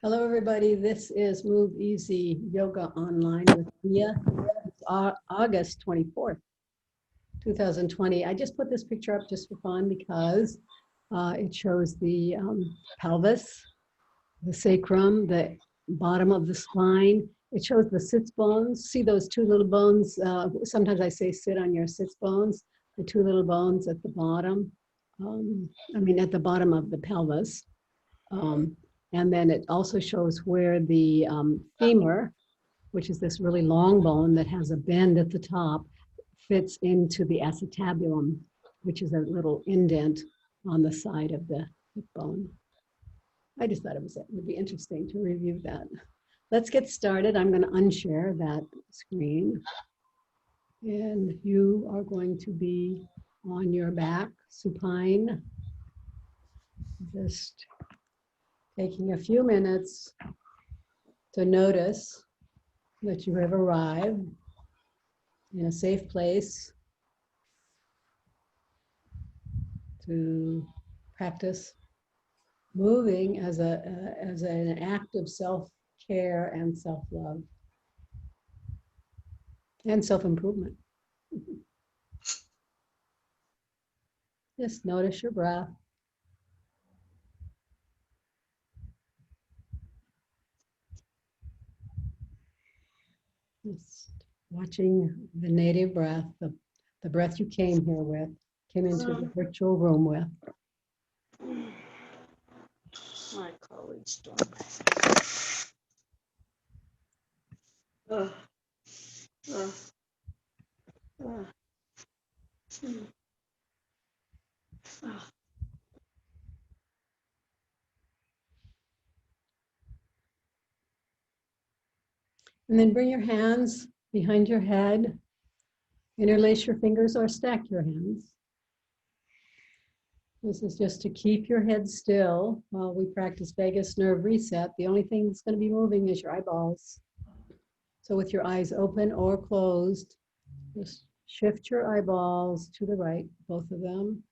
Hello, everybody. This is Move Easy Yoga Online with Mia. It's August 24th, 2020. I just put this picture up just for fun because it shows the pelvis, the sacrum, the bottom of the spine. It shows the sits bones. See those two little bones? Sometimes I say sit on your sits bones, the two little bones at the bottom. At the bottom of the pelvis. And then it also shows where the femur, which is this really long bone that has a bend at the top, fits into the acetabulum, which is a little indent on the side of the hip bone. I just thought it would be interesting to review that. Let's get started. I'm going to unshare that screen. And you are going to be on your back, supine. Just taking a few minutes to notice that you have arrived in a safe place to practice moving as an act of self-care and self-love and self-improvement. Just notice your breath. Just watching the native breath, the breath you came here with, came into the virtual room with. My colleagues don't. And then bring your hands behind your head, interlace your fingers or stack your hands. This is just to keep your head still while we practice vagus nerve reset. The only thing that's going to be moving is your eyeballs. So with your eyes open or closed, just shift your eyeballs to the right, both of them,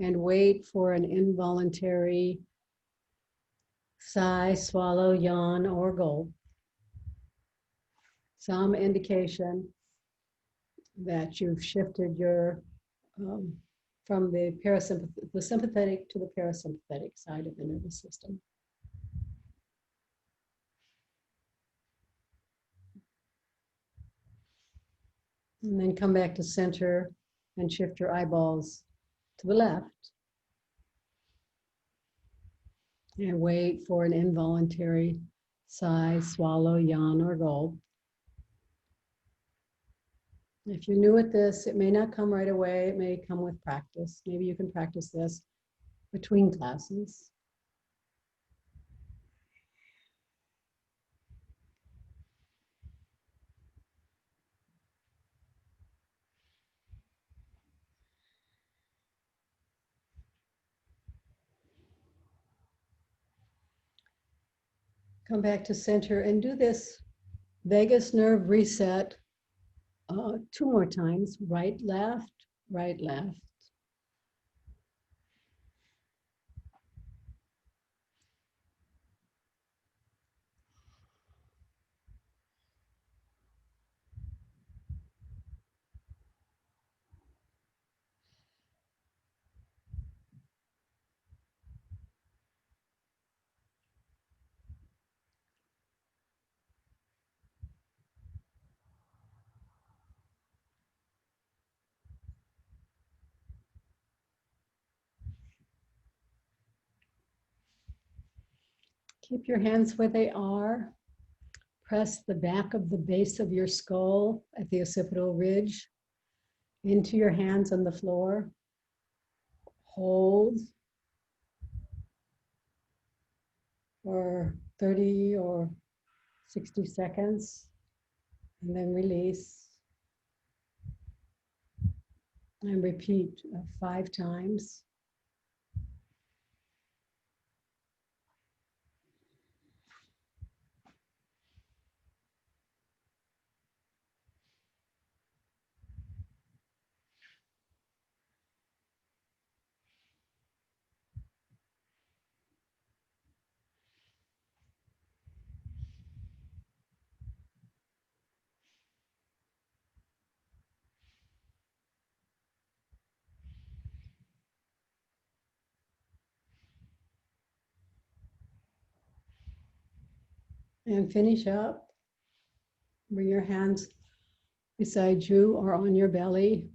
and wait for an involuntary sigh, swallow, yawn, or gulp. Some indication that you've shifted your from the sympathetic to the parasympathetic side of the nervous system. And then come back to center and shift your eyeballs to the left. And wait for an involuntary sigh, swallow, yawn, or gulp. If you're new at this, it may not come right away. It may come with practice. Maybe you can practice this between classes. Come back to center and do this vagus nerve reset 2 more times. Right, left, right, left. Keep your hands where they are. Press the back of the base of your skull at the occipital ridge into your hands on the floor. Hold for 30 or 60 seconds, and then release. And repeat 5 times. And finish up. Bring your hands beside you or on your belly.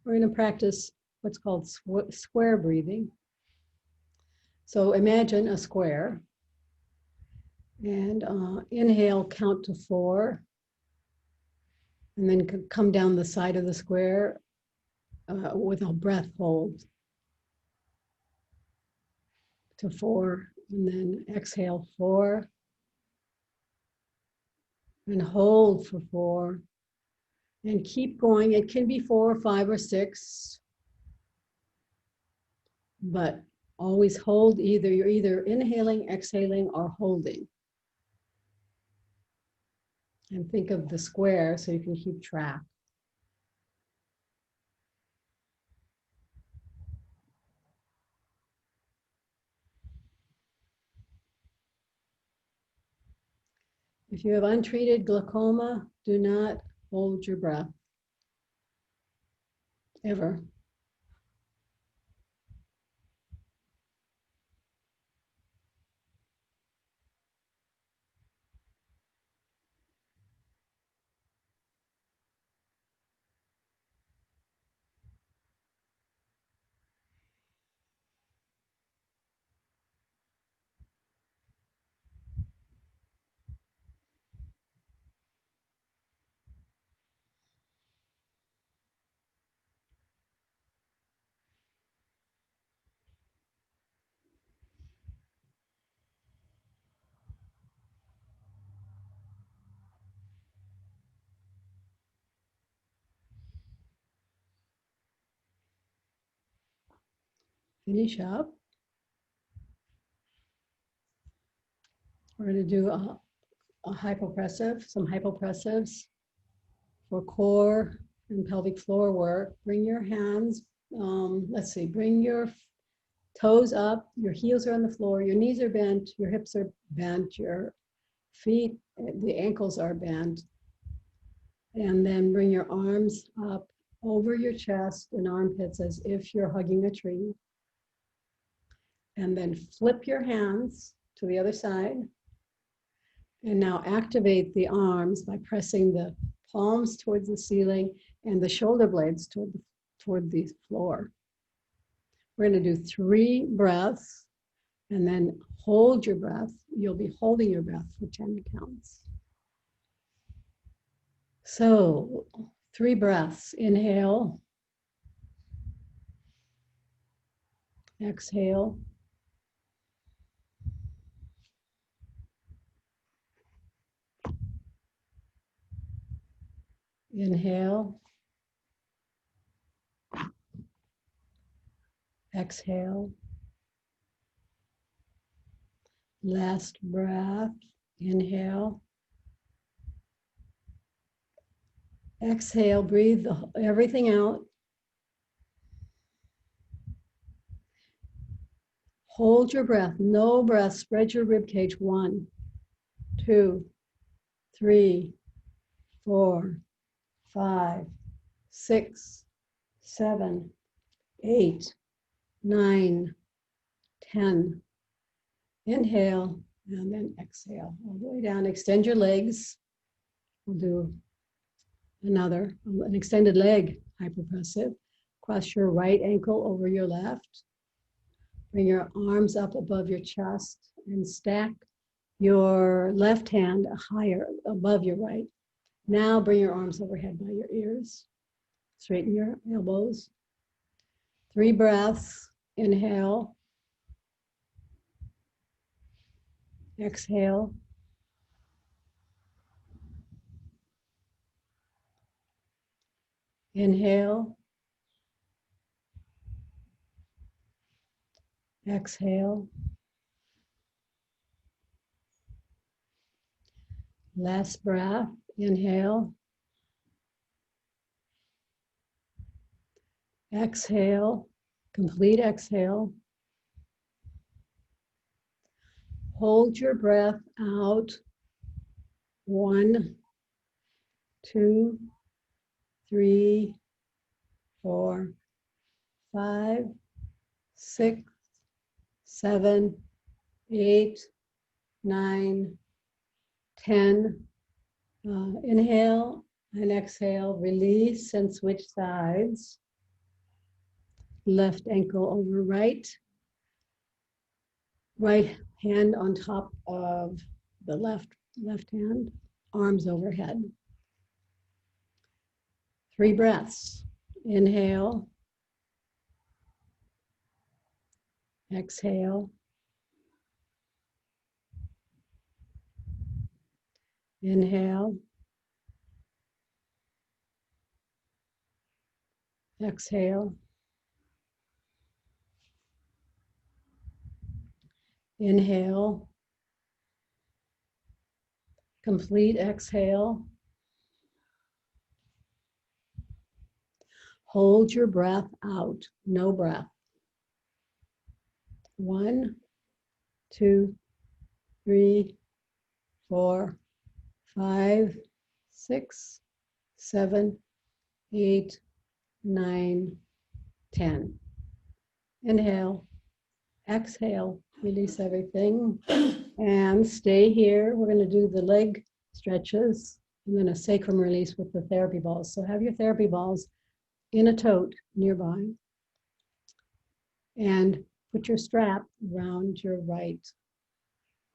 We're going to practice what's called square breathing. So imagine a square and inhale, count to 4, and then come down the side of the square with a breath hold to 4, and then exhale 4, and hold for 4, and keep going. It can be 4, 5, or 6, but always hold. You're either inhaling, exhaling, or holding. And think of the square so you can keep track. If you have untreated glaucoma, do not hold your breath, ever. Finish up. We're going to do a hypopressive, some hypopressives for core and pelvic floor work. Bring your hands, bring your toes up, your heels are on the floor, your knees are bent, your hips are bent, your feet, the ankles are bent. And then bring your arms up over your chest and armpits as if you're hugging a tree. And then flip your hands to the other side. And now activate the arms by pressing the palms towards the ceiling and the shoulder blades toward the floor. We're going to do 3 breaths and then hold your breath. You'll be holding your breath for 10 counts. So 3 breaths. Inhale. Exhale. Inhale. Exhale. Last breath. Inhale. Exhale. Breathe everything out. Hold your breath. No breath. Spread your rib cage. 1, 2, 3, 4, 5, 6, 7, 8, 9, 10. Inhale and then exhale all the way down. Extend your legs. We'll do an extended leg hypopressive. Cross your right ankle over your left. Bring your arms up above your chest and stack your left hand higher above your right. Now bring your arms overhead by your ears. Straighten your elbows. 3 breaths. Inhale. Exhale. Inhale. Exhale. Last breath. Inhale. Exhale. Complete exhale. Hold your breath out. 1, 2, 3, 4, 5, 6, 7, 8, 9, 10. Inhale and exhale, release and switch sides. Left ankle over right. Right hand on top of the left hand, arms overhead. 3 breaths. Inhale. Exhale. Inhale. Exhale. Inhale. Complete exhale. Hold your breath out. No breath. 1, 2, 3, 4, 5, 6, 7, 8, 9, 10. Inhale, exhale, release everything, and stay here. We're going to do the leg stretches and then a sacrum release with the therapy balls. So have your therapy balls in a tote nearby and put your strap around your right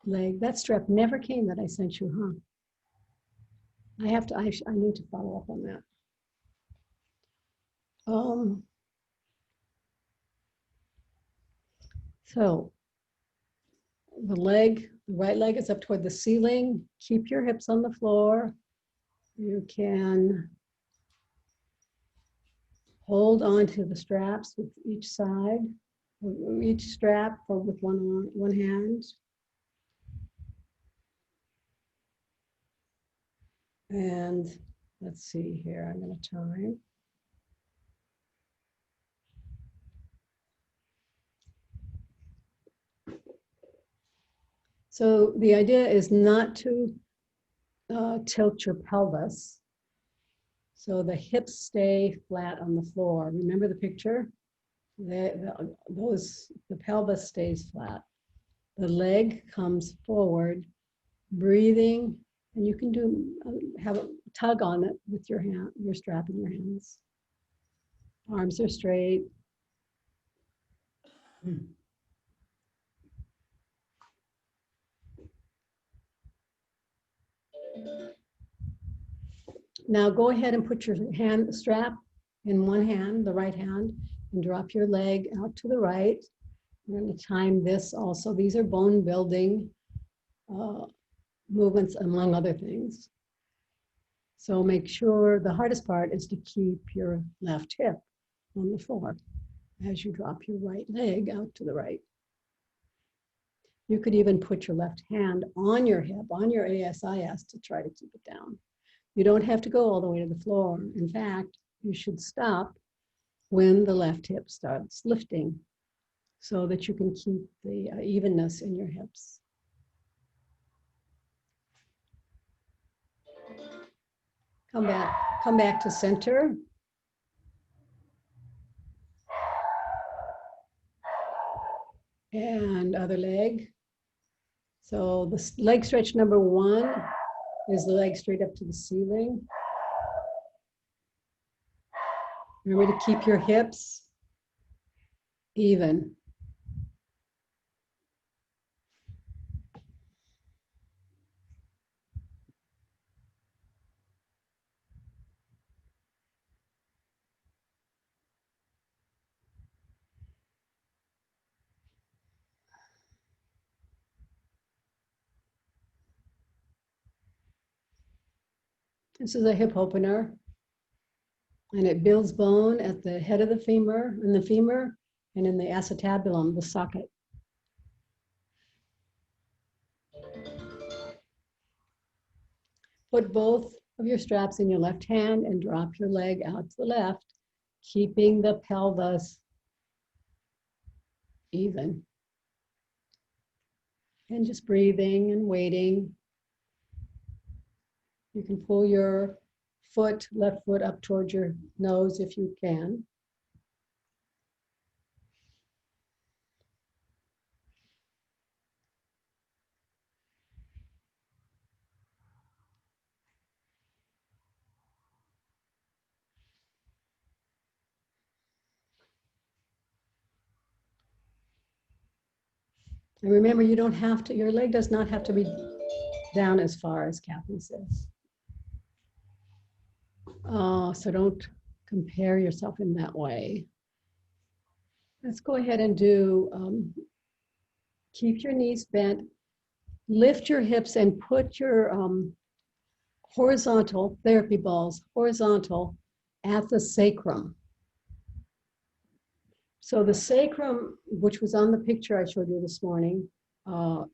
leg. That strap never came that I sent you, huh? I need to follow up on that. So the right leg is up toward the ceiling. Keep your hips on the floor. You can hold on to the straps with each side, each strap with one hand. And let's see here, I'm going to time. So the idea is not to tilt your pelvis. So the hips stay flat on the floor. Remember the picture? The pelvis stays flat. The leg comes forward, breathing, and you can have a tug on it with your hand, your strap in your hands. Arms are straight. Now go ahead and put your strap in one hand, the right hand, and drop your leg out to the right. We're going to time this also. These are bone building movements, among other things. So make sure the hardest part is to keep your left hip on the floor as you drop your right leg out to the right. You could even put your left hand on your hip, on your ASIS, to try to keep it down. You don't have to go all the way to the floor. In fact, you should stop when the left hip starts lifting so that you can keep the evenness in your hips. Come back to center. And other leg. So the leg stretch number 1 is the leg straight up to the ceiling. Remember to keep your hips even. This is a hip opener, and it builds bone at the head of the femur, and in the acetabulum, the socket. Put both of your straps in your left hand and drop your leg out to the left, keeping the pelvis even. And just breathing and waiting. You can pull your left foot up towards your nose if you can. And remember, you don't have to, your leg does not have to be down as far as Kathy says. So don't compare yourself in that way. Let's go ahead and do, keep your knees bent, lift your hips and put your horizontal therapy balls, horizontal at the sacrum. So the sacrum, which was on the picture I showed you this morning,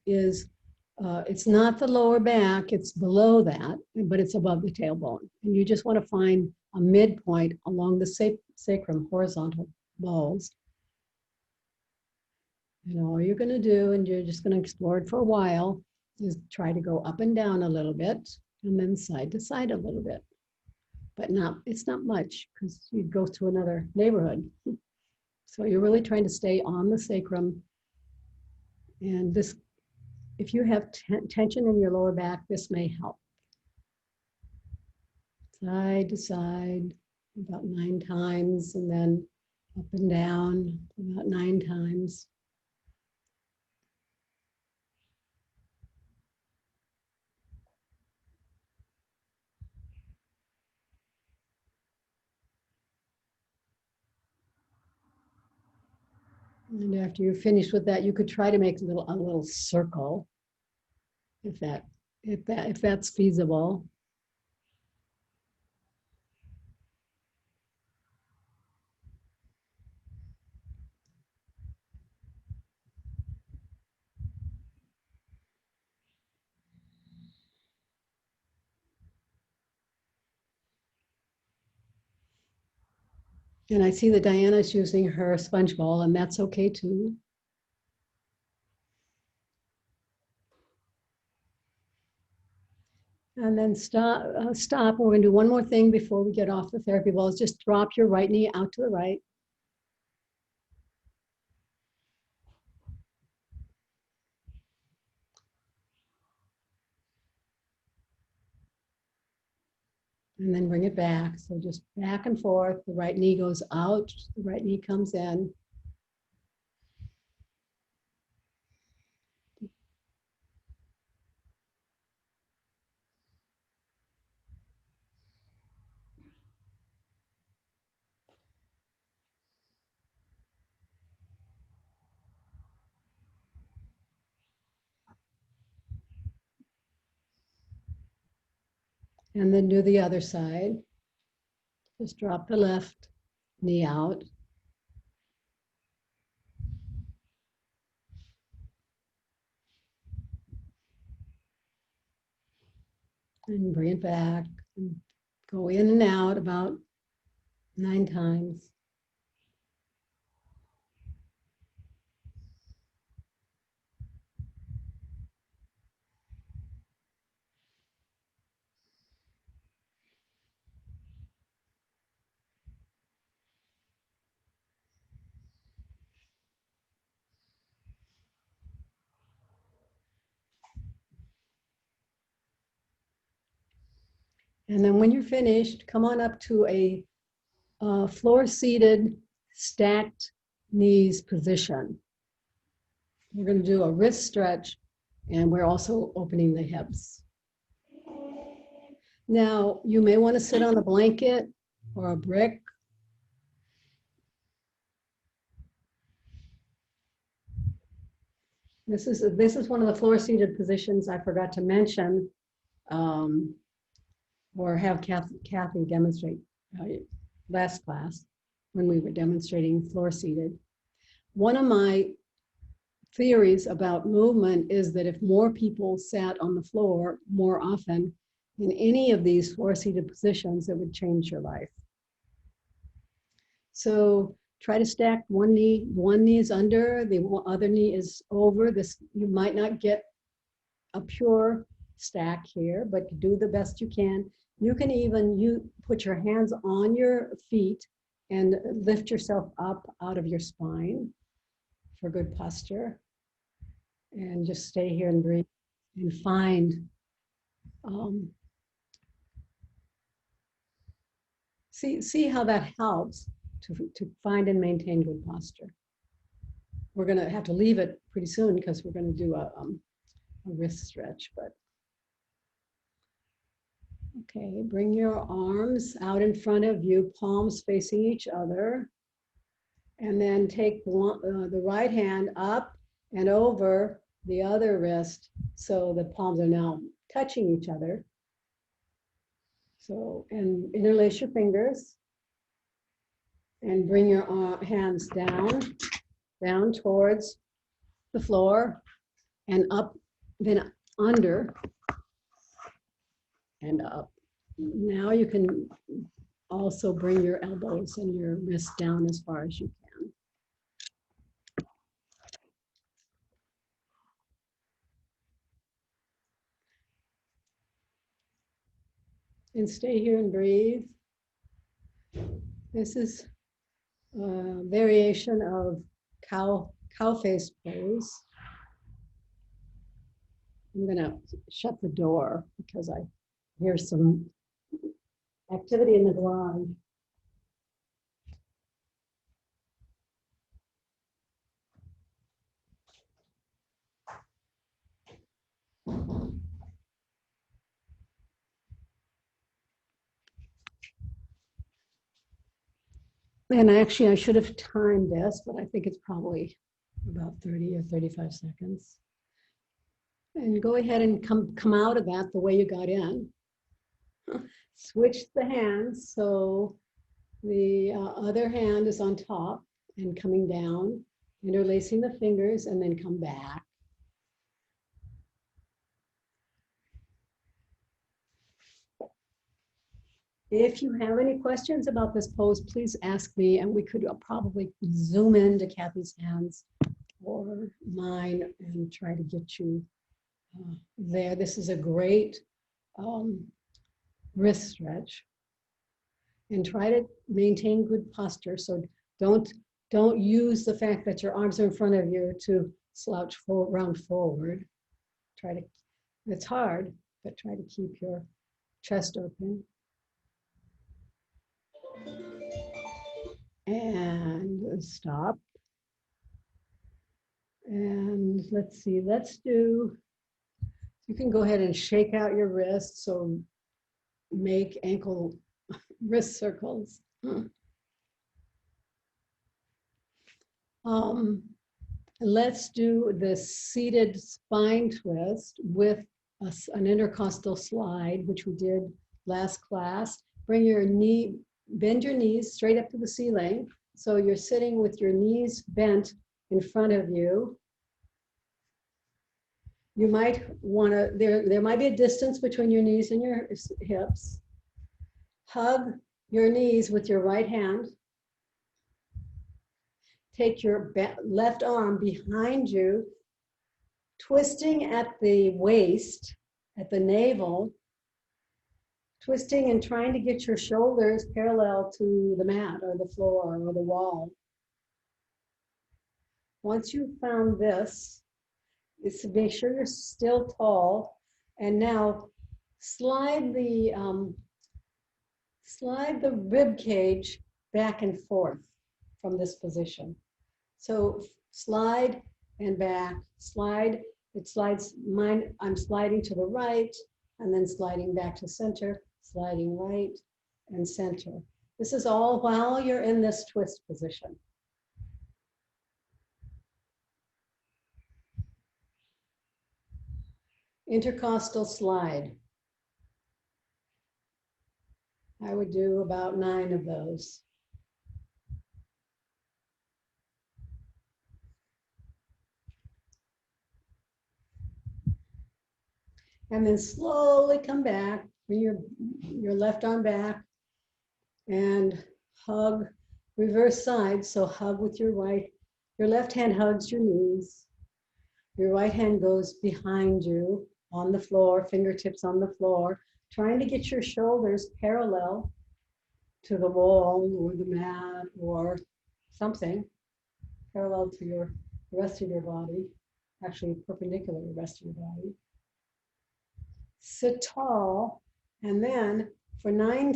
it's not the lower back, it's below that, but it's above the tailbone. And you just want to find a midpoint along the sacrum, horizontal balls. And all you're going to do, and you're just going to explore it for a while, is try to go up and down a little bit, and then side to side a little bit. But it's not much, because you'd go to another neighborhood. So you're really trying to stay on the sacrum. And this, if you have tension in your lower back, this may help. Side to side, about 9 times, and then up and down, about 9 times. And after you're finished with that, you could try to make a little circle, if that's feasible. And I see that Diana's using her sponge ball, and that's okay too. And then stop. We're going to do one more thing before we get off the therapy balls. Just drop your right knee out to the right. And then bring it back. So just back and forth. The right knee goes out. The right knee comes in. And then do the other side. Just drop the left knee out. And bring it back. And go in and out about 9 times. And then when you're finished, come on up to a floor-seated, stacked knees position. We're going to do a wrist stretch, and we're also opening the hips. Now, you may want to sit on a blanket or a brick. This is one of the floor-seated positions I forgot to mention, or have Kathy demonstrate last class when we were demonstrating floor-seated. One of my theories about movement is that if more people sat on the floor more often in any of these floor-seated positions, it would change your life. So try to stack one knee is under, the other knee is over. This, you might not get a pure stack here, but do the best you can. You can even put your hands on your feet and lift yourself up out of your spine for good posture. And just stay here and breathe and find see how that helps to find and maintain good posture. we're going to have to leave it pretty soon because we're going to do a wrist stretch. But okay, bring your arms out in front of you, palms facing each other. And then take the right hand up and over the other wrist so the palms are now touching each other. So, and interlace your fingers and bring your hands down towards the floor and up, then under and up. Now you can also bring your elbows and your wrists down as far as you can. And stay here and breathe. This is a variation of cow face pose. I'm gonna shut the door because I hear some activity in the garage. And actually, I should have timed this, but I think it's probably about 30 or 35 seconds. And go ahead and come out of that the way you got in. Switch the hands so the other hand is on top and coming down, interlacing the fingers, and then come back. If you have any questions about this pose, please ask me, and we could probably zoom into Kathy's hands or mine and try to get you there. This is a great wrist stretch. And try to maintain good posture. So don't use the fact that your arms are in front of you to slouch round forward. Try to, it's hard, but try to keep your chest open. And stop. And let's see, you can go ahead and shake out your wrists. So make ankle wrist circles. Let's do the seated spine twist with an intercostal slide, which we did last class. Bring your knee, bend your knees straight up to the ceiling. So you're sitting with your knees bent in front of you. You might want to, there might be a distance between your knees and your hips. Hug your knees with your right hand. Take your left arm behind you, twisting at the waist, at the navel, twisting and trying to get your shoulders parallel to the mat or the floor or the wall. Once you've found this, is to make sure you're still tall. And now slide the rib cage back and forth from this position. So slide and back, slide, it slides, I'm sliding to the right and then sliding back to center, sliding right and center. This is all while you're in this twist position. Intercostal slide. I would do about 9 of those. And then slowly come back, bring your left arm back and hug reverse side. So hug with your right, your left hand hugs your knees. Your right hand goes behind you on the floor, fingertips on the floor, trying to get your shoulders parallel to the wall or the mat or something, parallel to the rest of your body, actually perpendicular to the rest of your body. Sit tall, and then for nine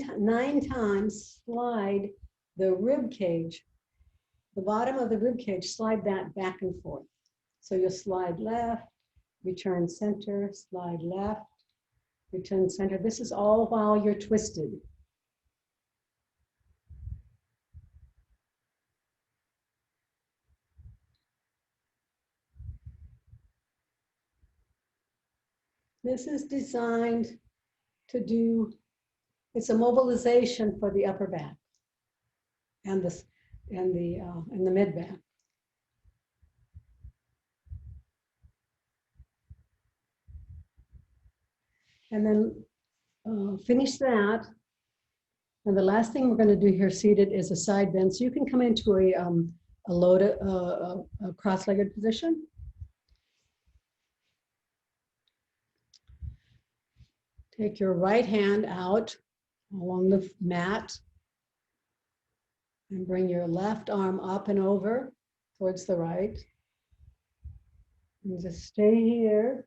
times, slide the rib cage The bottom of the rib cage, slide that back and forth. So you'll slide left, return center, slide left, return center. This is all while you're twisted. This is designed to do, it's a mobilization for the upper back and the mid back. And then finish that. And the last thing we're going to do here seated is a side bend. So you can come into a loaded, a cross-legged position. Take your right hand out along the mat and bring your left arm up and over towards the right. And just stay here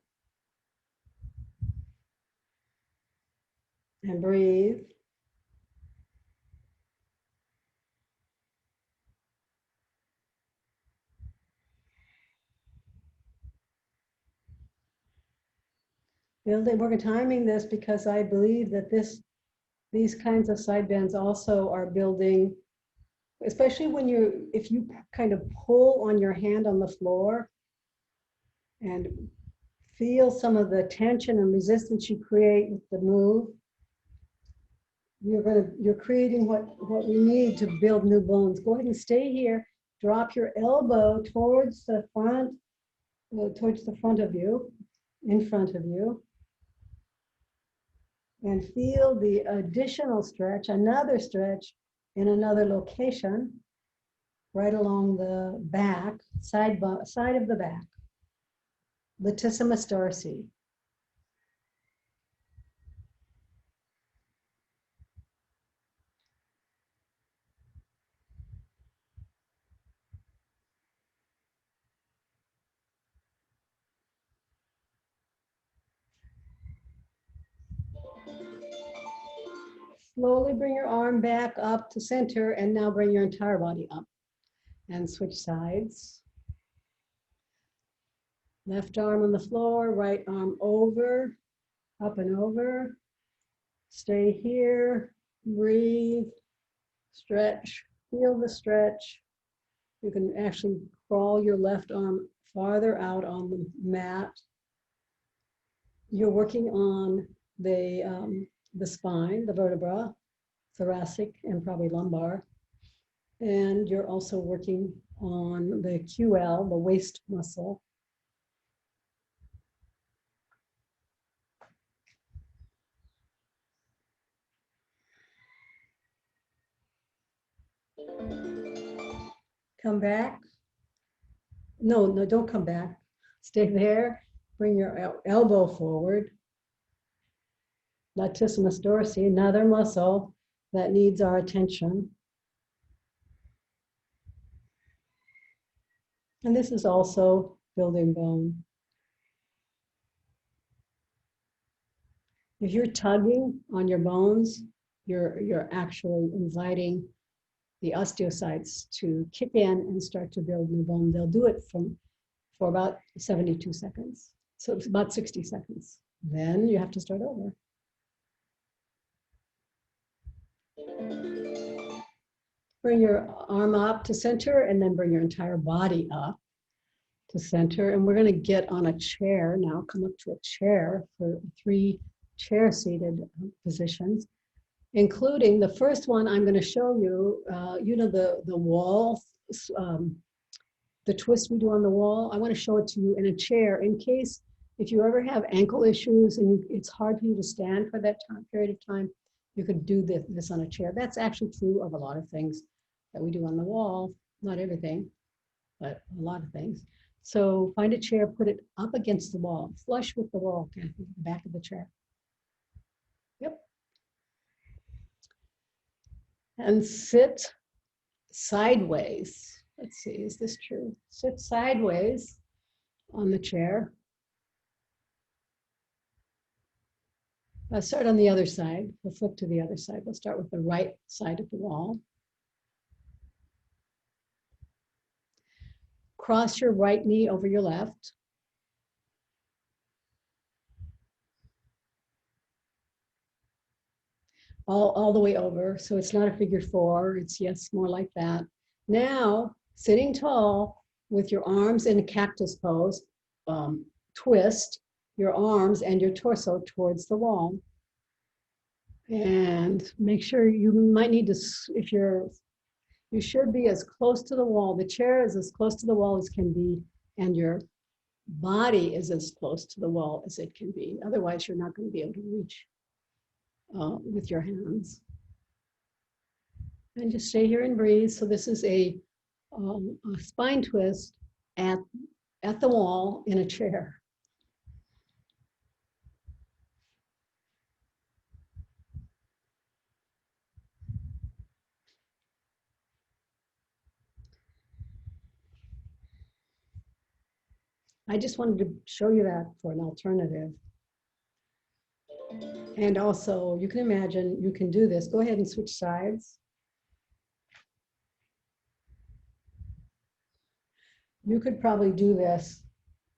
and breathe. We're timing this because I believe that these kinds of side bends also are building, especially when if you kind of pull on your hand on the floor and feel some of the tension and resistance you create with the move, you're creating what we need to build new bones. Go ahead and stay here. Drop your elbow towards the front of you, in front of you. And feel the additional stretch, another stretch in another location, right along the back, side of the back, latissimus dorsi. Slowly bring your arm back up to center and now bring your entire body up and switch sides. Left arm on the floor, right arm over, up and over. Stay here, breathe, stretch, feel the stretch. You can actually crawl your left arm farther out on the mat. You're working on the spine, the vertebra, thoracic and probably lumbar. And you're also working on the QL, the waist muscle. Come back. No, don't come back. Stay there. Bring your elbow forward. Latissimus dorsi, another muscle that needs our attention. And this is also building bone. If you're tugging on your bones, you're actually inviting the osteocytes to kick in and start to build new bone. They'll do it for about 72 seconds. So it's about 60 seconds. Then you have to start over. Bring your arm up to center and then bring your entire body up to center. And we're going to get on a chair now. Come up to a chair for 3 chair-seated positions, including the first one I'm going to show you. You know the wall, the twist we do on the wall. I want to show it to you in a chair in case if you ever have ankle issues and it's hard for you to stand for that period of time, you could do this on a chair. That's actually true of a lot of things that we do on the wall. Not everything, but a lot of things. So find a chair, put it up against the wall, flush with the wall, Kathy, the back of the chair. Yep. And sit sideways. Let's see, is this true? Sit sideways on the chair. I'll start on the other side. We'll flip to the other side. We'll start with the right side of the wall. cross your right knee over your left. All the way over. So it's not a figure four. It's yes, more like that. Now, sitting tall with your arms in a cactus pose, twist your arms and your torso towards the wall. And make sure you might need to, you should be as close to the wall. The chair is as close to the wall as can be, and your body is as close to the wall as it can be. Otherwise, you're not going to be able to reach with your hands. And just stay here and breathe. So this is a spine twist at the wall in a chair. I just wanted to show you that for an alternative. And also, you can imagine you can do this. Go ahead and switch sides. You could probably do this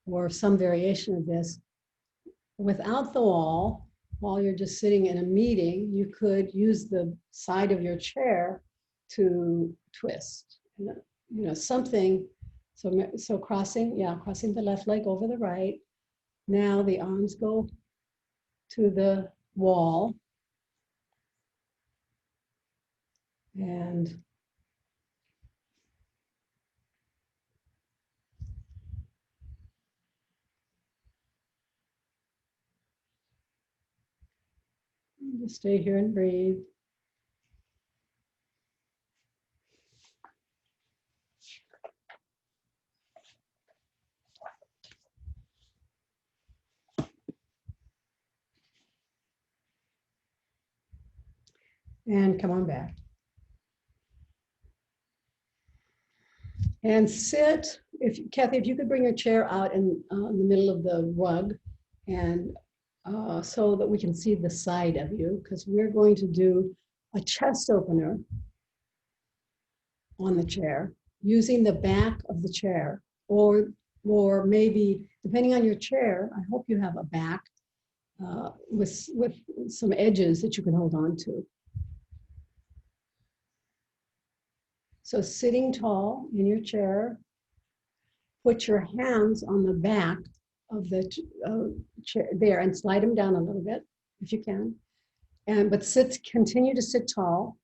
or some variation of this without the wall. While you're just sitting in a meeting, you could use the side of your chair to twist, something. So crossing the left leg over the right. Now the arms go to the wall. And just stay here and breathe. And come on back. And sit, Kathy, if you could bring your chair out in the middle of the rug, and so that we can see the side of you, because we're going to do a chest opener on the chair using the back of the chair, or maybe, depending on your chair, I hope you have a back with some edges that you can hold on to. So sitting tall in your chair, put your hands on the back of the chair there and slide them down a little bit if you can. But continue to sit tall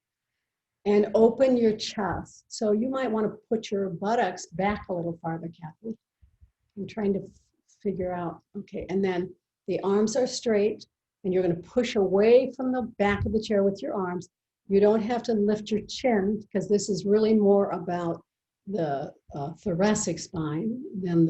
and open your chest. So you might want to put your buttocks back a little farther, Kathy. I'm trying to figure out, okay. And then the arms are straight and you're going to push away from the back of the chair with your arms. You don't have to lift your chin because this is really more about the thoracic spine than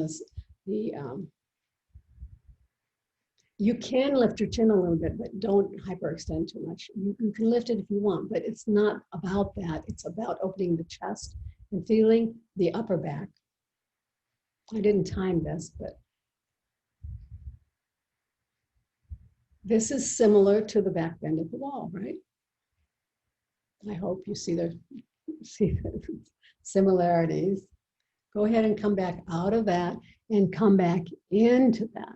you can lift your chin a little bit, but don't hyperextend too much. You can lift it if you want, but it's not about that. It's about opening the chest and feeling the upper back. I didn't time this, but this is similar to the back bend of the wall, right? I hope you see the similarities. Go ahead and come back out of that and come back into that.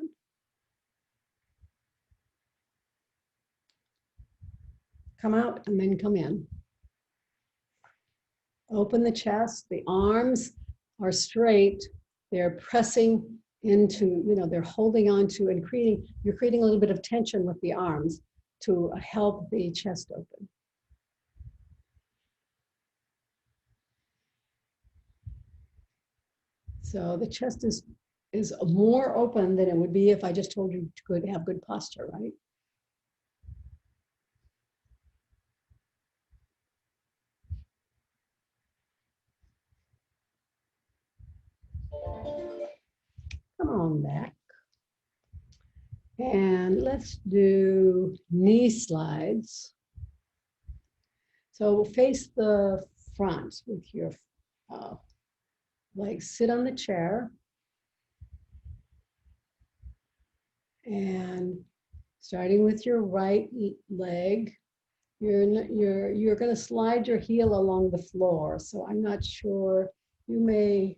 Come out and then come in. Open the chest. The arms are straight. They're pressing into, they're holding on to and you're creating a little bit of tension with the arms to help the chest open. So the chest is more open than it would be if I just told you to have good posture, right? Come on back. And let's do knee slides. So face the front with your legs. Sit on the chair. And starting with your right leg, you're going to slide your heel along the floor. So I'm not sure, you may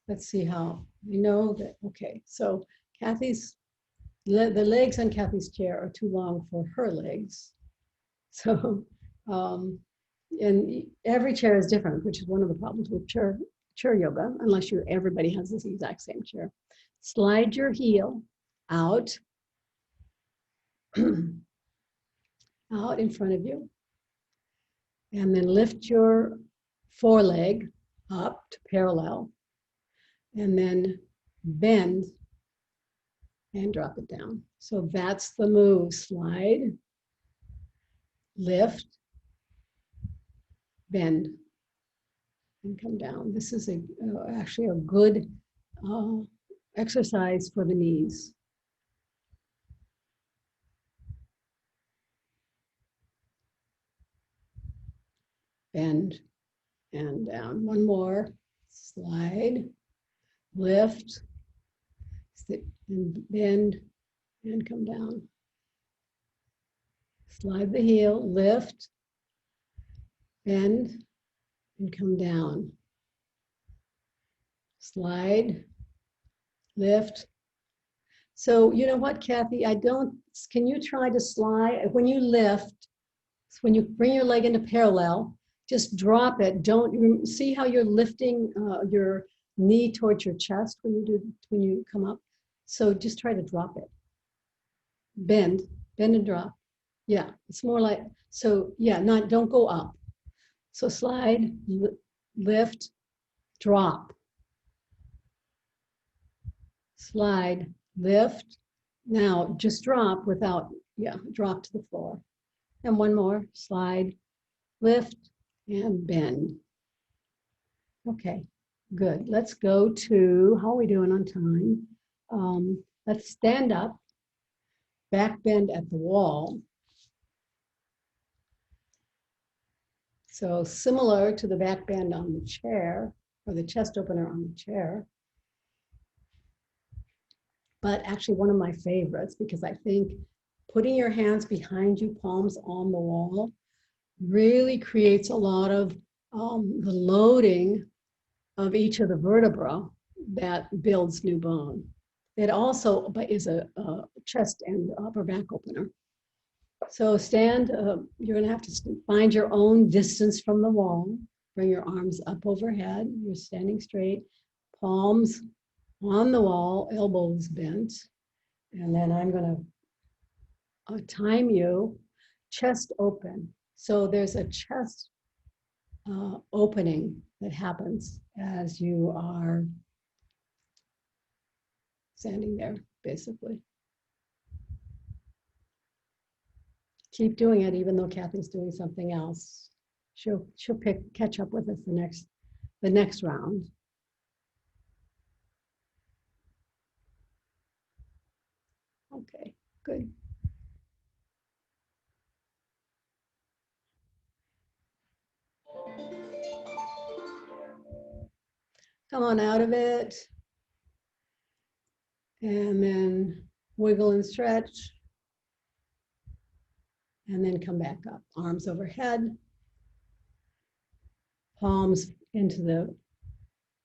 let's see how, we know that, okay, so Kathy's, the legs on Kathy's chair are too long for her legs. So, and every chair is different, which is one of the problems with chair yoga, unless everybody has this exact same chair. Slide your heel out, out in front of you, and then lift your foreleg up to parallel, and then bend and drop it down. So that's the move. Slide, lift, bend, and come down. This is actually a good exercise for the knees. Bend and down. One more. Slide, lift, sit and bend, and come down. Slide the heel, lift, bend, and come down. Slide, lift. So you know what, Kathy, can you try to slide, when you lift, when you bring your leg into parallel, just drop it. Don't, see how you're lifting your knee towards your chest when you come up? So just try to drop it. Bend and drop. Yeah, it's more like, so yeah, don't go up. So slide, lift, drop. Slide, lift. Now just drop without, drop to the floor. And one more, slide, lift, and bend. Okay, good. Let's go to, how are we doing on time? Let's stand up, back bend at the wall. So similar to the back bend on the chair, or the chest opener on the chair. But actually one of my favorites, because I think putting your hands behind you, palms on the wall, really creates a lot of the loading of each of the vertebrae that builds new bone. It also is a chest and upper back opener. So stand, you're gonna have to find your own distance from the wall. Bring your arms up overhead, you're standing straight, palms on the wall, elbows bent. And then I'm gonna time you, chest open. So there's a chest opening that happens as you are standing there, basically. Keep doing it, even though Kathy's doing something else. She'll catch up with us the next round. Okay, good. Come on out of it. And then wiggle and stretch. And then come back up. Arms overhead. Palms into the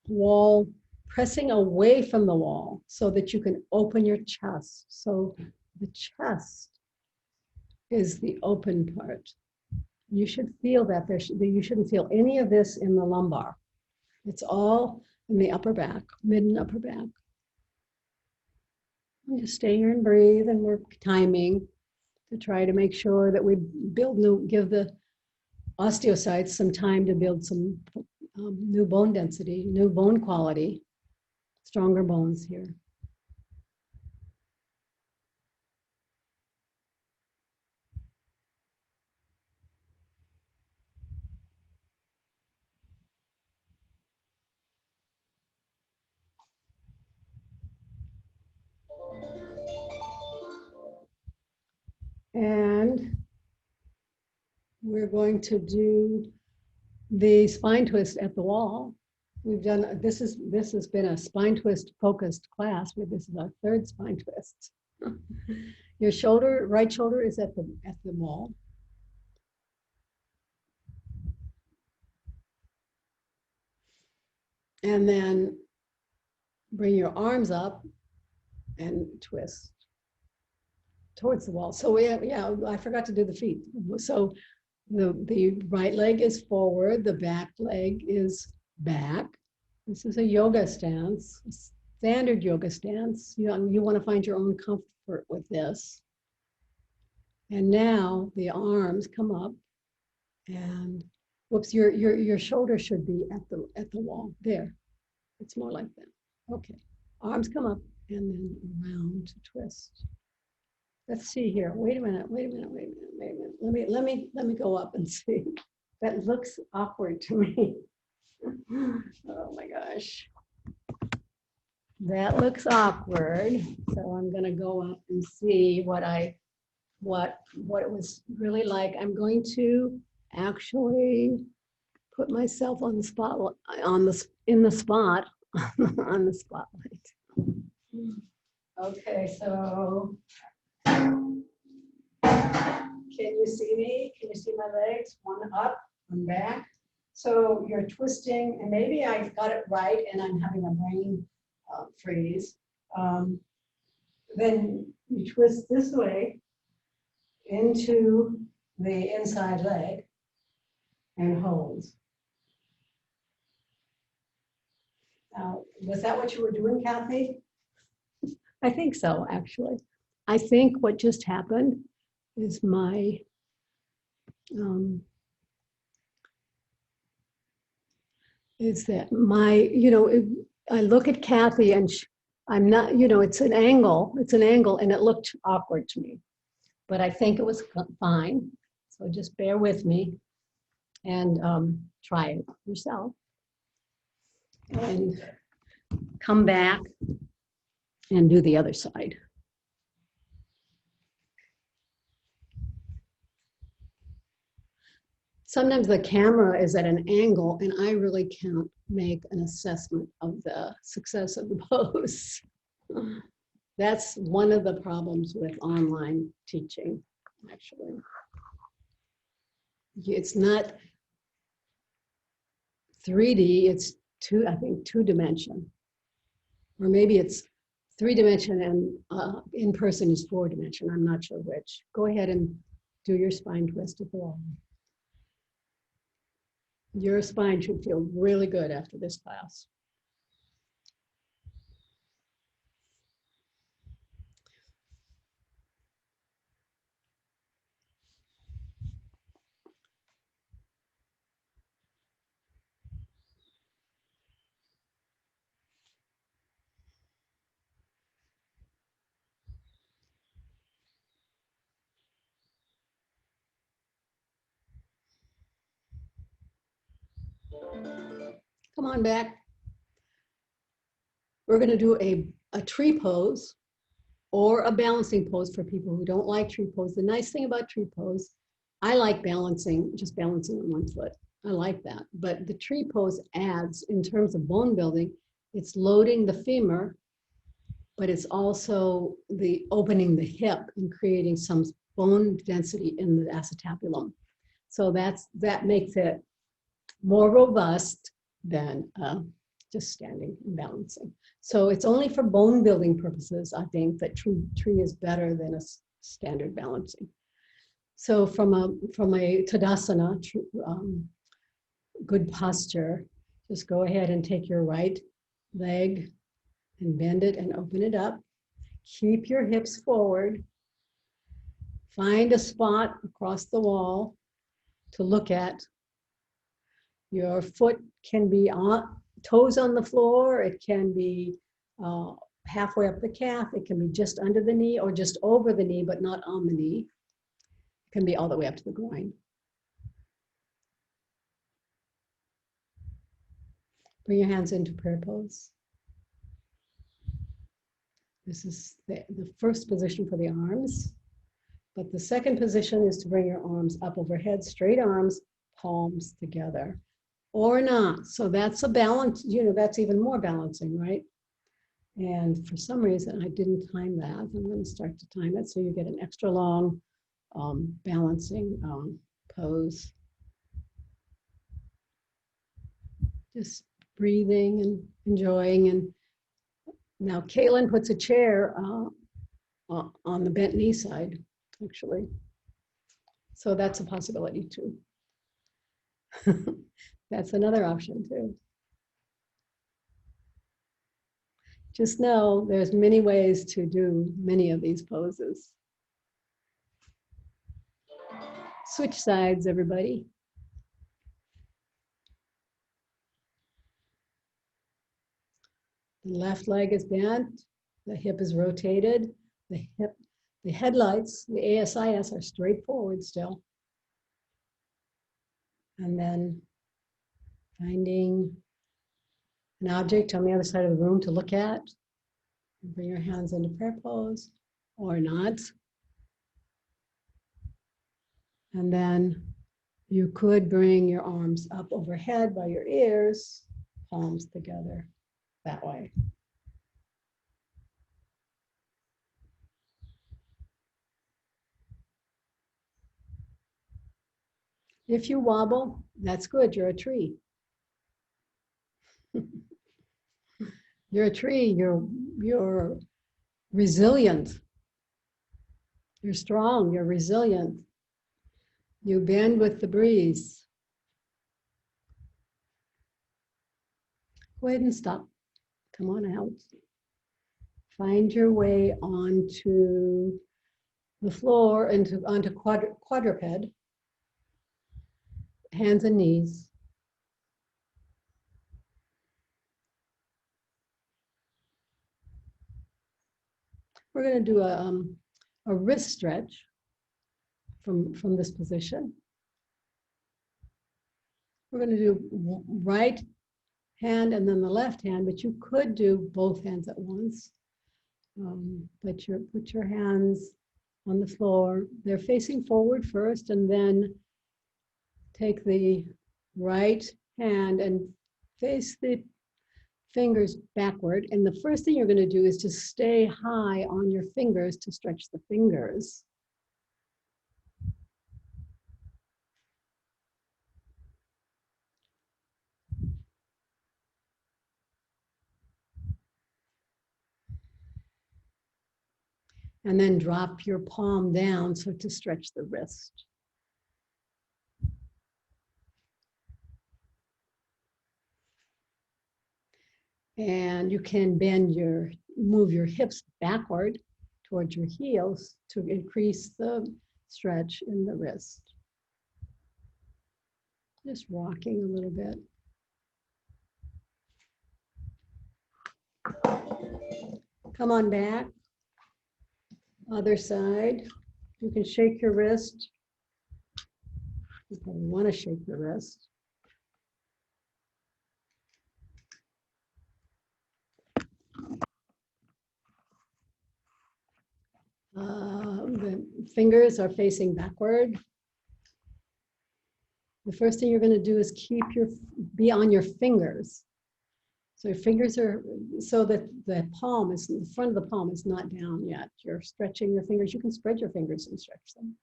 wall, pressing away from the wall so that you can open your chest. So the chest is the open part. You should feel that you shouldn't feel any of this in the lumbar. It's all in the upper back, mid and upper back. And just stay here and breathe and work timing to try to make sure that we give the osteocytes some time to build some new bone density, new bone quality, stronger bones here. And we're going to do the spine twist at the wall. We've done, this has been a spine twist focused class, but this is our third spine twist. Your shoulder, right shoulder is at the wall. And then bring your arms up and twist towards the wall. So yeah, I forgot to do the feet. So the right leg is forward, the back leg is back. This is a yoga stance, standard yoga stance. You want to find your own comfort with this. And now the arms come up, and whoops, your shoulder should be at the wall. There. It's more like that. Okay. Arms come up and then around to twist. Let's see here. Wait a minute. Let me go up and see. That looks awkward to me. Oh my gosh. That looks awkward. So I'm gonna go up and see what it was really like. I'm going to actually put myself on the spot in the spot on the spotlight. Okay, so can you see me? Can you see my legs? One up, one back. So you're twisting, and maybe I got it right and I'm having a brain freeze. Then you twist this way into the inside leg and hold. Now, was that what you were doing, Kathy? I think so, actually. I think what just happened is my I look at Kathy and I'm not, it's an angle, and it looked awkward to me, but I think it was fine. So just bear with me and try it yourself. And come back and do the other side. Sometimes the camera is at an angle and I really can't make an assessment of the success of the pose. That's one of the problems with online teaching, actually. It's not 3D, it's I think 2-dimension. Or maybe it's 3-dimension and in person is 4-dimension. I'm not sure which. Go ahead and do your spine twist at the wall. Your spine should feel really good after this class. Come on back. We're going to do a tree pose or a balancing pose for people who don't like tree pose. The nice thing about tree pose, I like just balancing on one foot. I like that. But the tree pose adds, in terms of bone building, it's loading the femur, but it's also the opening the hip and creating some bone density in the acetabulum. So that makes it more robust than just standing and balancing. So it's only for bone building purposes, I think, that tree is better than a standard balancing. So from a Tadasana, good posture, just go ahead and take your right leg and bend it and open it up. Keep your hips forward. Find a spot across the wall to look at. Your foot can be toes on the floor. It can be halfway up the calf. It can be just under the knee or just over the knee, but not on the knee. It can be all the way up to the groin. Bring your hands into prayer pose. This is the first position for the arms. But the second position is to bring your arms up overhead, straight arms, palms together. Or not. So that's a balance, that's even more balancing, right? And for some reason, I didn't time that. I'm going to start to time it so you get an extra long balancing pose. Just breathing and enjoying and Now, Caitlin puts a chair on the bent knee side, actually. So that's a possibility too. That's another option too. Just know there's many ways to do many of these poses. Switch sides, everybody. The left leg is bent, the hip is rotated, the headlights, the ASIS are straight forward still. And then finding an object on the other side of the room to look at. Bring your hands into prayer pose or not. And then you could bring your arms up overhead by your ears, palms together that way. If you wobble, that's good, you're a tree. You're a tree, you're resilient. You're strong, you're resilient. You bend with the breeze. Go ahead and stop. Come on out. Find your way onto the floor and onto quadruped. Hands and knees. We're going to do a wrist stretch from this position. We're going to do right hand and then the left hand, but you could do both hands at once. But put your hands on the floor. They're facing forward first, and then take the right hand and face the fingers backward. And the first thing you're going to do is to stay high on your fingers to stretch the fingers. And then drop your palm down so to stretch the wrist. And you can move your hips backward towards your heels to increase the stretch in the wrist. Just rocking a little bit. Come on back. Other side. You can shake your wrist. You probably want to shake your wrist. The fingers are facing backward. The first thing you're going to do is be on your fingers. So your fingers are, so that the front of the palm is not down yet. You're stretching your fingers. You can spread your fingers and stretch them.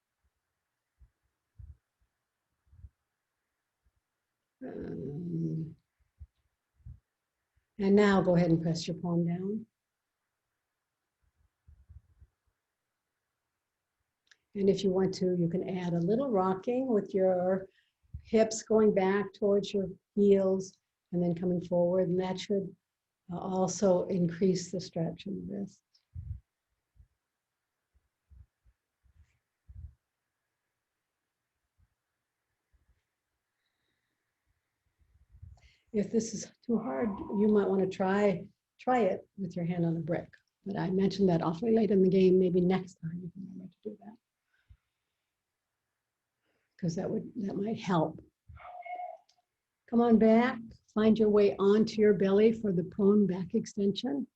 And now go ahead and press your palm down. And if you want to, you can add a little rocking with your hips going back towards your heels and then coming forward. And that should also increase the stretch in the wrist. If this is too hard, you might want to try it with your hand on the brick. But I mentioned that awfully late in the game. Maybe next time you can remember to do that, because that might help. Come on back. Find your way onto your belly for the prone back extension.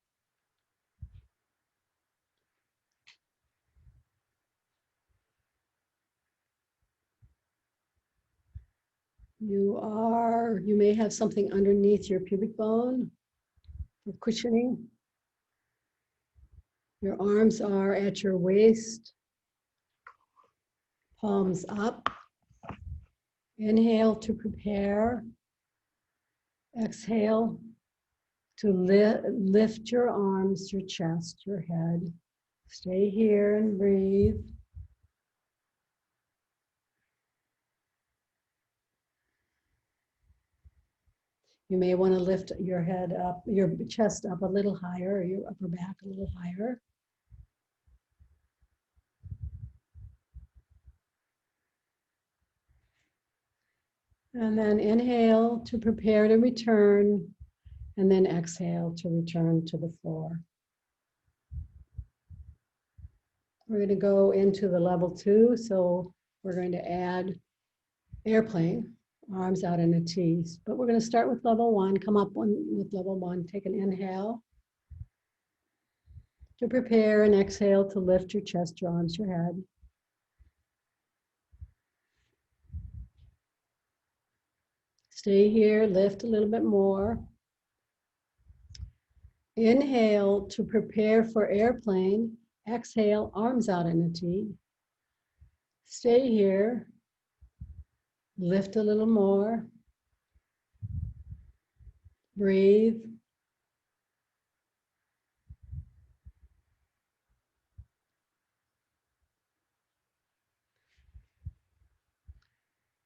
You may have something underneath your pubic bone for cushioning. Your arms are at your waist, palms up. Inhale to prepare. Exhale to lift your arms, your chest, your head. Stay here and breathe. You may want to lift your head up, your chest up a little higher, or your upper back a little higher. And then inhale to prepare to return, and then exhale to return to the floor. We're going to go into the level 2, so we're going to add airplane, arms out in a T. But we're going to start with level 1, come up with level 1, take an inhale to prepare, and exhale to lift your chest, your arms, your head. Stay here, lift a little bit more. Inhale to prepare for airplane. Exhale, arms out in a T. Stay here. Lift a little more. Breathe.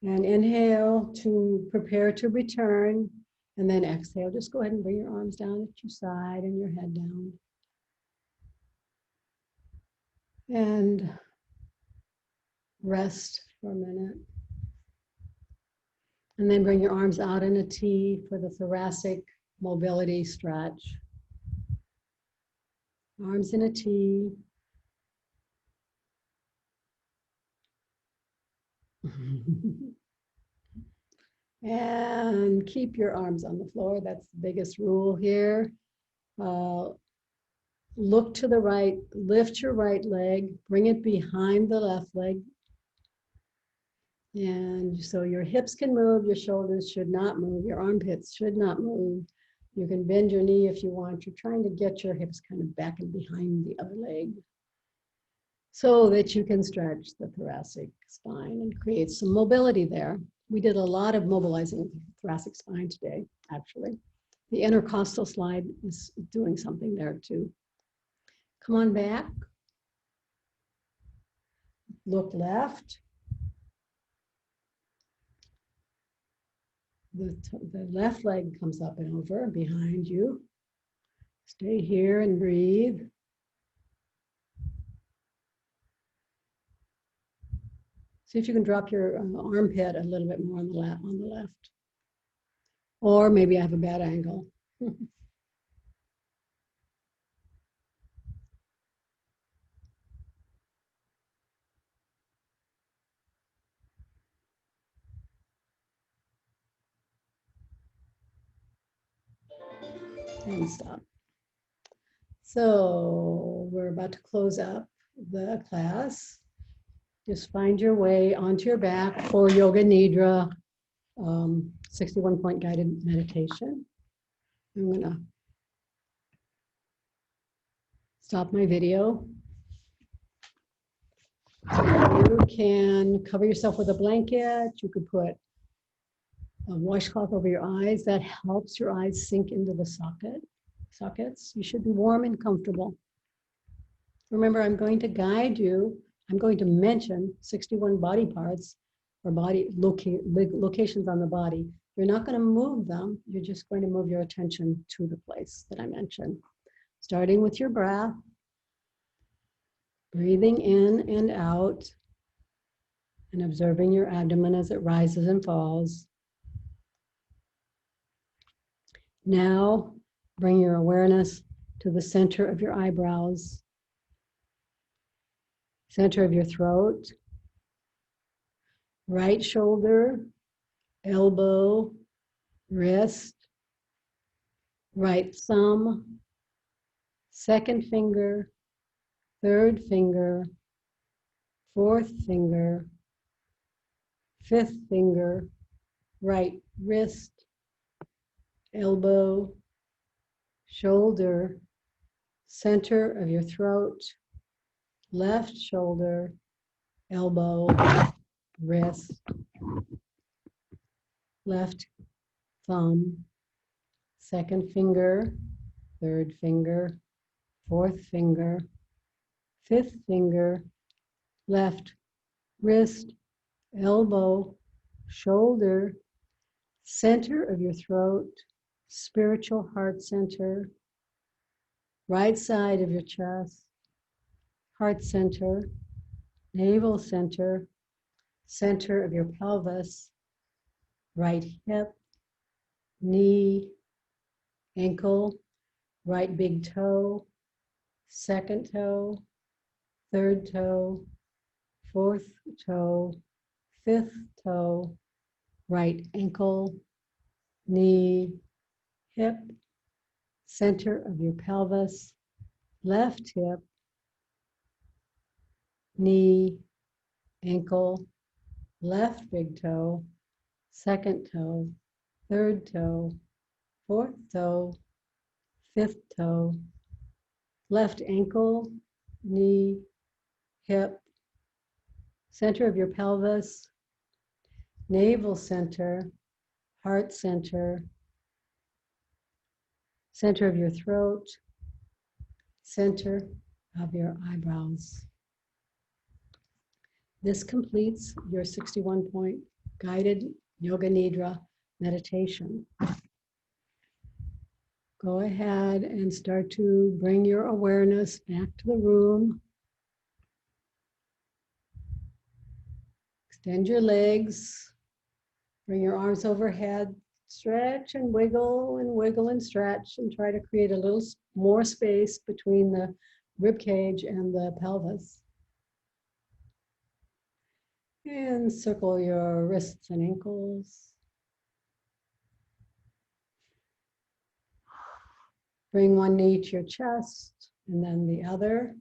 And inhale to prepare to return. And then exhale. Just go ahead and bring your arms down at your side and your head down. And rest for a minute. And then bring your arms out in a T for the thoracic mobility stretch. Arms in a T. And keep your arms on the floor. That's the biggest rule here. Look to the right, lift your right leg, bring it behind the left leg. And so your hips can move, your shoulders should not move, your armpits should not move. You can bend your knee if you want. You're trying to get your hips kind of back and behind the other leg so that you can stretch the thoracic spine and create some mobility there. We did a lot of mobilizing the thoracic spine today, actually. The intercoastal slide is doing something there too. Come on back. Look left. The left leg comes up and over behind you. Stay here and breathe. See if you can drop your armpit a little bit more on the left. Or maybe I have a bad angle. And stop. So we're about to close up the class. Just find your way onto your back for Yoga Nidra, 61-point guided meditation. I'm going to stop my video. You can cover yourself with a blanket. You could put a washcloth over your eyes. That helps your eyes sink into the sockets. You should be warm and comfortable. Remember, I'm going to guide you. I'm going to mention 61 body parts or body locations on the body. You're not going to move them. You're just going to move your attention to the place that I mentioned. Starting with your breath, breathing in and out, and observing your abdomen as it rises and falls. Now, bring your awareness to the center of your eyebrows, center of your throat, right shoulder, elbow, wrist, right thumb, second finger, third finger, fourth finger, fifth finger, right wrist, elbow, shoulder, center of your throat, left shoulder, elbow, wrist, left thumb, second finger, third finger, fourth finger, fifth finger, left wrist, elbow, shoulder, center of your throat, spiritual heart center, right side of your chest, heart center, navel center, center of your pelvis, right hip, knee, ankle, right big toe, second toe, third toe, fourth toe, fifth toe, right ankle, knee, hip, center of your pelvis, left hip, knee, ankle, left big toe, second toe, third toe, fourth toe, fifth toe, left ankle, knee, hip, center of your pelvis, navel center, heart center, center of your throat, center of your eyebrows. This completes your 61-point guided Yoga Nidra meditation. Go ahead and start to bring your awareness back to the room. Extend your legs, bring your arms overhead, stretch and wiggle and stretch, and try to create a little more space between the rib cage and the pelvis. And circle your wrists and ankles. Bring one knee to your chest and then the other.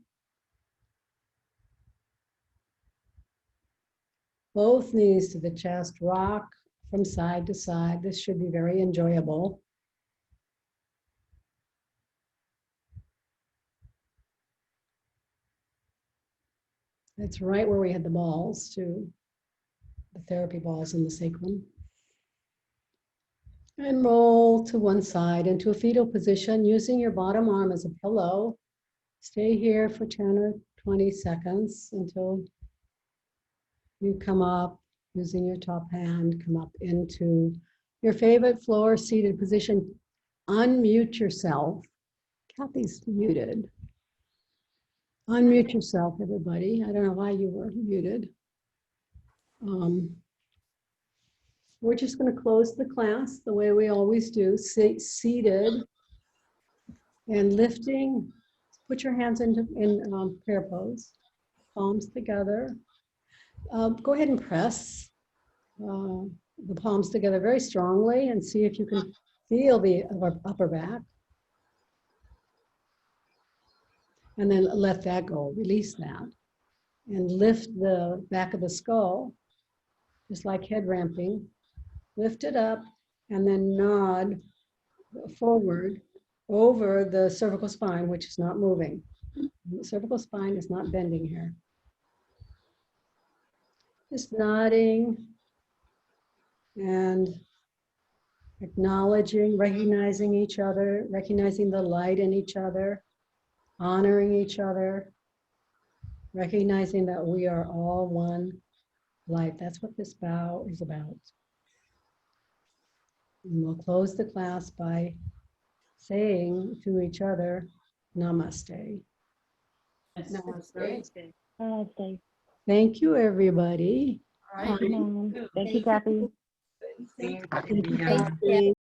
Both knees to the chest, rock from side to side. This should be very enjoyable. That's right where we had the balls too, the therapy balls in the sacrum. And roll to one side into a fetal position using your bottom arm as a pillow. Stay here for 10 or 20 seconds until you come up using your top hand, come up into your favorite floor seated position. Unmute yourself. Kathy's muted. Unmute yourself, everybody. I don't know why you were muted. We're just going to close the class the way we always do, seated and lifting. Put your hands in prayer pose, palms together. Go ahead and press the palms together very strongly and see if you can feel the upper back. And then let that go, release that. And lift the back of the skull, just like head ramping. Lift it up and then nod forward over the cervical spine, which is not moving. The cervical spine is not bending here. Just nodding and acknowledging, recognizing each other, recognizing the light in each other, honoring each other, recognizing that we are all one light. That's what this bow is about. And we'll close the class by saying to each other, Namaste. Namaste. Namaste. Thank you, everybody. All right. Thank you, Kathy. Thank Thank you, you. Kathy.